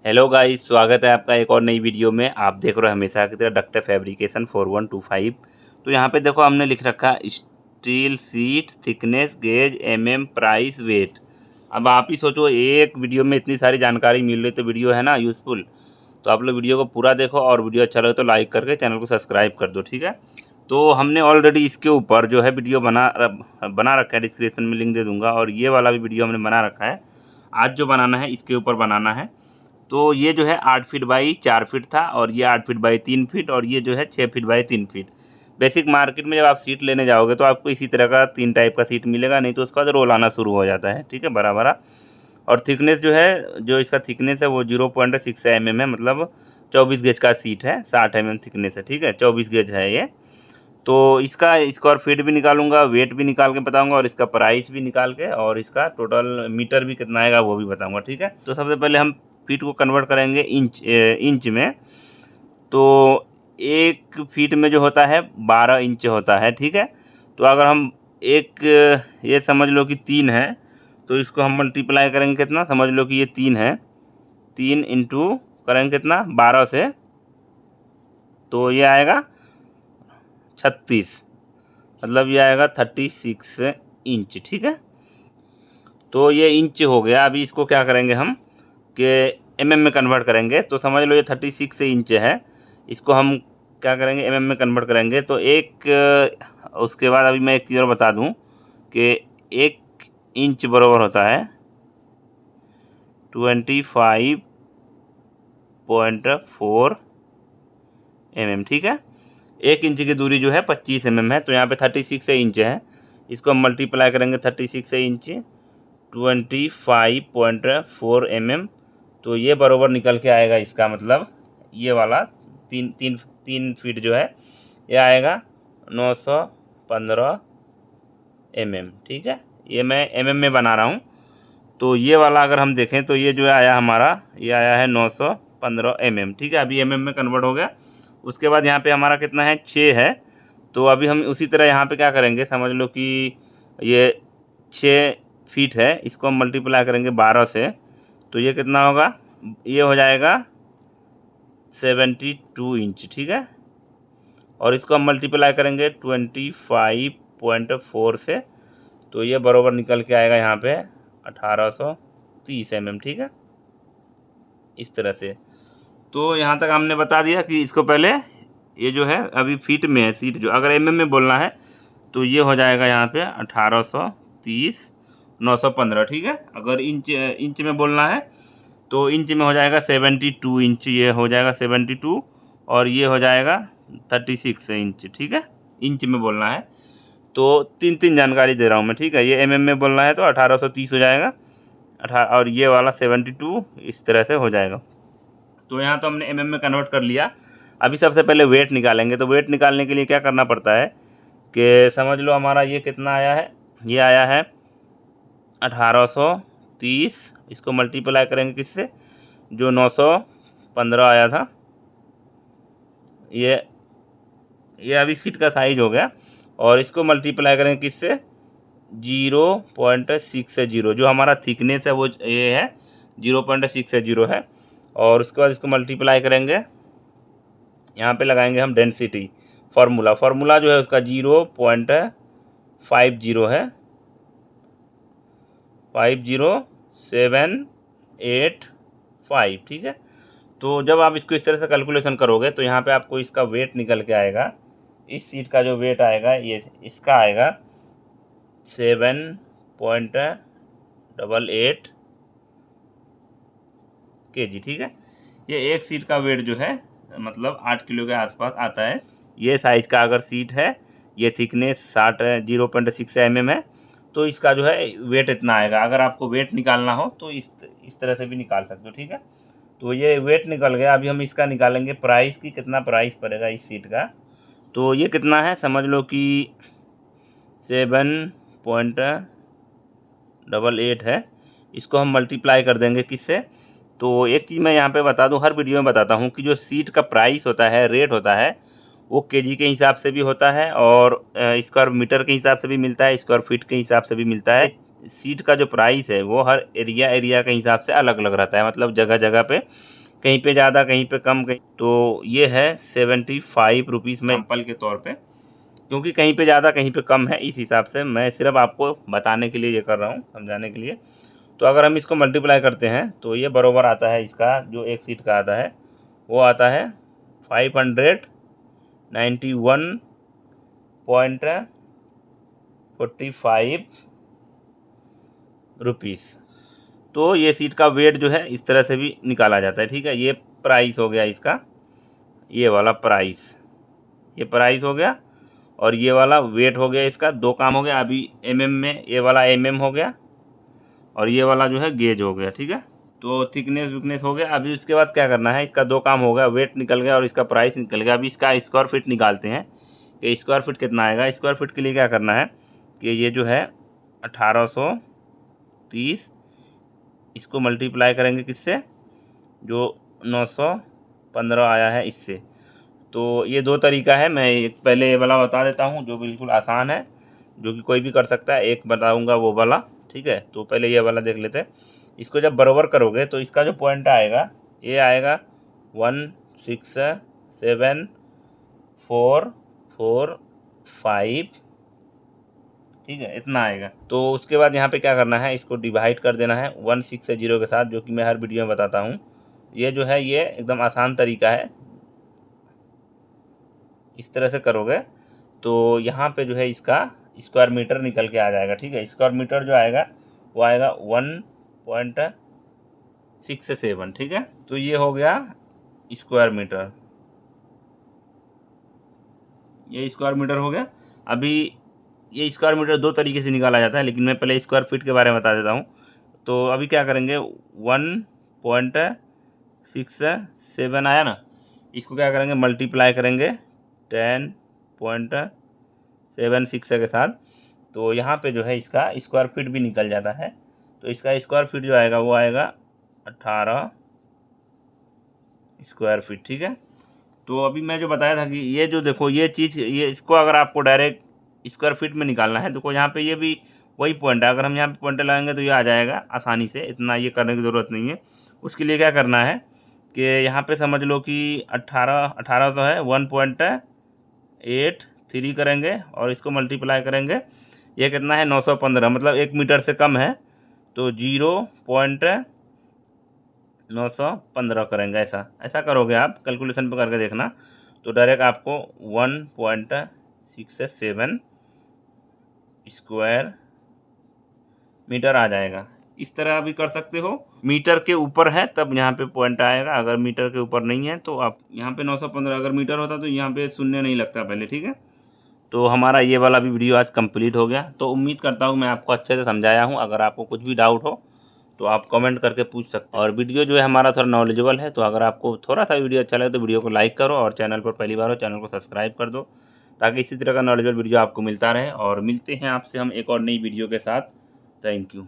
Hello guys, स्वागत है आपका एक और नई वीडियो में। आप देख रहे हो हमेशा की तरह डॉक्टर फैब्रिकेशन 4125। तो यहाँ पे देखो हमने लिख रखा steel sheet thickness gauge price weight. अब आप ही सोचो, एक वीडियो में इतनी सारी जानकारी मिल रही, तो वीडियो है ना यूज़फुल। तो आप लोग वीडियो को पूरा देखो और वीडियो अच्छा लगे तो लाइक करके चैनल को सब्सक्राइब कर दो, ठीक है। तो हमने ऑलरेडी इसके ऊपर जो है वीडियो बना रखा है, डिस्क्रिप्शन में लिंक दे दूँगा। और ये वाला भी वीडियो हमने बना रखा है, आज जो बनाना है इसके ऊपर बनाना है। तो ये जो है 8 फीट बाई 4 फीट था, और ये 8 फीट बाई 3 फीट, और ये जो है 6 feet by 3 feet. Basic market में जब आप सीट लेने जाओगे तो आपको इसी तरह का 3 टाइप का सीट मिलेगा, नहीं तो उसका बाद रोल आना शुरू हो जाता है, ठीक है, बड़ा बड़ा। और थिकनेस जो है, जो इसका थिकनेस है वो 0.6 mm है, मतलब 24 गेज का सीट है, 60 mm थिकनेस है, ठीक है, 24 गेज है ये। तो इसका स्क्वायर फीट भी निकालूंगा, वेट भी निकाल के बताऊंगा, और इसका प्राइस भी निकाल के, और इसका टोटल मीटर भी कितना आएगा वो भी बताऊंगा, ठीक है। तो सबसे पहले हम फीट को कन्वर्ट करेंगे इंच में। तो 1 फीट में जो होता है 12 इंच होता है, ठीक है। तो अगर हम ये समझ लो कि 3 है, तो इसको हम मल्टीप्लाई करेंगे कितना, समझ लो कि ये 3 है, 3 इंटू करेंगे कितना 12 से, तो ये आएगा 36, मतलब ये आएगा 36 इंच, ठीक है। तो ये इंच हो गया। अभी इसको क्या करेंगे हम कि एमएम में कन्वर्ट करेंगे। तो समझ लो ये 36 इंच है, इसको हम क्या करेंगे एमएम में कन्वर्ट करेंगे। तो उसके बाद अभी मैं एक चीज़ और बता दूं कि 1 इंच बराबर होता है 25.4 mm, ठीक है। 1 इंच की दूरी जो है 25 mm है, तो यहाँ पे 36 इंच है, इसको हम मल्टीप्लाई करेंगे 36 इंच 25.4 mm। तो ये बराबर निकल के आएगा, इसका मतलब ये वाला 3 फीट जो है ये आएगा 915 mm, ठीक है। ये मैं mm में बना रहा हूँ। तो ये वाला अगर हम देखें तो ये जो आया हमारा, ये आया है 915 mm, ठीक है। अभी mm में कन्वर्ट हो गया। उसके बाद यहाँ पे हमारा कितना है 6 है। तो अभी हम उसी तरह यहाँ पे क्या करेंगे, समझ लो कि ये 6 फीट है, इसको हम मल्टीप्लाई करेंगे 12 से, तो ये कितना होगा, ये हो जाएगा 72 इंच, ठीक है। और इसको हम मल्टीप्लाई करेंगे 25.4 से, तो ये बराबर निकल के आएगा यहाँ पे 1830 mm, ठीक है, इस तरह से। तो यहाँ तक हमने बता दिया कि इसको पहले ये जो है अभी फीट में है सीट, जो अगर mm में बोलना है तो ये हो जाएगा यहाँ पे 1830 915, ठीक है। अगर इंच में बोलना है तो इंच में हो जाएगा 72 इंच, ये हो जाएगा 72, और ये हो जाएगा 36 इंच, ठीक है, इंच में बोलना है। तो 3 जानकारी दे रहा हूँ मैं, ठीक है। ये mm में बोलना है तो 1830 हो जाएगा, और ये वाला 72 इस तरह से हो जाएगा। तो यहाँ तो हमने mm में कन्वर्ट कर लिया। अभी सबसे पहले वेट निकालेंगे। तो वेट निकालने के लिए क्या करना पड़ता है कि समझ लो हमारा ये कितना आया है, ये आया है 1830, इसको मल्टीप्लाई करेंगे किससे, जो 915 आया था, ये अभी सीट का साइज हो गया, और इसको मल्टीप्लाई करेंगे किससे 0.60, जो हमारा थिकनेस है वो ये है 0.60 है। और उसके बाद इसको मल्टीप्लाई करेंगे, यहाँ पे लगाएंगे हम डेंसिटी फार्मूला जो है उसका 0.50 है, 50785, ठीक है। तो जब आप इसको इस तरह से कैलकुलेशन करोगे तो यहाँ पे आपको इसका वेट निकल के आएगा, इस सीट का जो वेट आएगा ये इसका आएगा 7.88 kg, ठीक है। ये एक सीट का वेट जो है मतलब 8 किलो के आसपास आता है। ये साइज का अगर सीट है, ये थिकनेस 0.6 mm है, तो इसका जो है वेट इतना आएगा। अगर आपको वेट निकालना हो तो इस तरह से भी निकाल सकते हो, ठीक है। तो ये वेट निकल गया। अभी हम इसका निकालेंगे प्राइस की, कितना प्राइस पड़ेगा इस सीट का। तो ये कितना है, समझ लो कि 7.88 है, इसको हम मल्टीप्लाई कर देंगे किससे। तो एक चीज़ मैं यहाँ पे बता दूँ, हर वीडियो में बताता हूँ कि जो सीट का प्राइस होता है, रेट होता है, वो केजी के हिसाब से भी होता है, और स्क्वायर मीटर के हिसाब से भी मिलता है, स्क्वायर फीट के हिसाब से भी मिलता है। सीट का जो प्राइस है वो हर एरिया के हिसाब से अलग अलग रहता है, मतलब जगह जगह पे कहीं पे ज़्यादा कहीं पे कम कहीं। तो ये है 75 रुपीज़ में एग्जाम्पल के तौर पे, क्योंकि कहीं पे ज़्यादा कहीं पे कम है, इस हिसाब से मैं सिर्फ आपको बताने के लिए ये कर रहा हूँ, समझाने के लिए। तो अगर हम इसको मल्टीप्लाई करते हैं तो ये बराबर आता है, इसका जो एक सीट का आता है वो आता है 591.45 रुपीज़। तो ये सीट का वेट जो है इस तरह से भी निकाला जाता है, ठीक है। ये प्राइस हो गया इसका, ये वाला प्राइस, ये प्राइस हो गया, और ये वाला वेट हो गया इसका। दो काम हो गया। अभी एमएम में ये वाला एमएम हो गया, और ये वाला जो है गेज हो गया, ठीक है। तो थिकनेस विकनेस हो गया। अभी उसके बाद क्या करना है, इसका दो काम हो गया, वेट निकल गया और इसका प्राइस निकल गया। अभी इसका स्क्वायर फीट निकालते हैं कि स्क्वायर फीट कितना आएगा। स्क्वायर फीट के लिए क्या करना है कि ये जो है 1830, इसको मल्टीप्लाई करेंगे किससे, जो 915 आया है इससे। तो ये दो तरीका है, मैं एक पहले ये वाला बता देता हूँ जो बिल्कुल आसान है, जो कि कोई भी कर सकता है। एक बताऊँगा वो वाला, ठीक है। तो पहले ये वाला देख लेते हैं। इसको जब बराबर करोगे तो इसका जो पॉइंट आएगा ये आएगा 167,445, ठीक है, इतना आएगा। तो उसके बाद यहाँ पे क्या करना है, इसको डिवाइड कर देना है 16 से 0 के साथ, जो कि मैं हर वीडियो में बताता हूँ। ये जो है ये एकदम आसान तरीका है, इस तरह से करोगे तो यहाँ पे जो है इसका स्क्वायर मीटर निकल के आ जाएगा, ठीक है। स्क्वायर मीटर जो आएगा वो आएगा 1.67, ठीक है। तो ये हो गया स्क्वायर मीटर, ये स्क्वायर मीटर हो गया। अभी ये स्क्वायर मीटर दो तरीके से निकाला जाता है, लेकिन मैं पहले स्क्वायर फीट के बारे में बता देता हूँ। तो अभी क्या करेंगे, 1.67 आया ना, इसको क्या करेंगे, मल्टीप्लाई करेंगे 10.76 के साथ। तो यहाँ पे जो है इसका स्क्वायर फीट भी निकल जाता है। तो इसका स्क्वायर फीट जो आएगा वो आएगा 18 स्क्वायर फीट, ठीक है। तो अभी मैं जो बताया था कि ये जो देखो ये चीज़, ये इसको अगर आपको डायरेक्ट स्क्वायर फीट में निकालना है, देखो यहाँ पे ये भी वही पॉइंट है। अगर हम यहाँ पे पॉइंट लगाएंगे तो ये आ जाएगा आसानी से, इतना ये करने की ज़रूरत नहीं है। उसके लिए क्या करना है कि यहाँ पे समझ लो कि 1800 है, 1.83 करेंगे और इसको मल्टीप्लाई करेंगे, ये कितना है 915, मतलब 1 मीटर से कम है, तो 0.915 करेंगे। ऐसा करोगे आप, कैलकुलेशन पे करके देखना, तो डायरेक्ट आपको 1.67 स्क्वायर मीटर आ जाएगा। इस तरह भी कर सकते हो। मीटर के ऊपर है तब यहाँ पे पॉइंट आएगा, अगर मीटर के ऊपर नहीं है तो आप यहाँ पे 915, अगर मीटर होता तो यहाँ पे शून्य नहीं लगता पहले, ठीक है। तो हमारा ये वाला भी वीडियो आज कंप्लीट हो गया। तो उम्मीद करता हूँ मैं आपको अच्छे से समझाया हूँ। अगर आपको कुछ भी डाउट हो तो आप कमेंट करके पूछ सकते हैं। और वीडियो जो है हमारा थोड़ा नॉलेजेबल है, तो अगर आपको थोड़ा सा वीडियो अच्छा लगे तो वीडियो को लाइक करो, और चैनल पर पहली बार हो चैनल को सब्सक्राइब कर दो, ताकि इसी तरह का नॉलेजेबल वीडियो आपको मिलता रहे। और मिलते हैं आपसे हम एक और नई वीडियो के साथ। Thank you.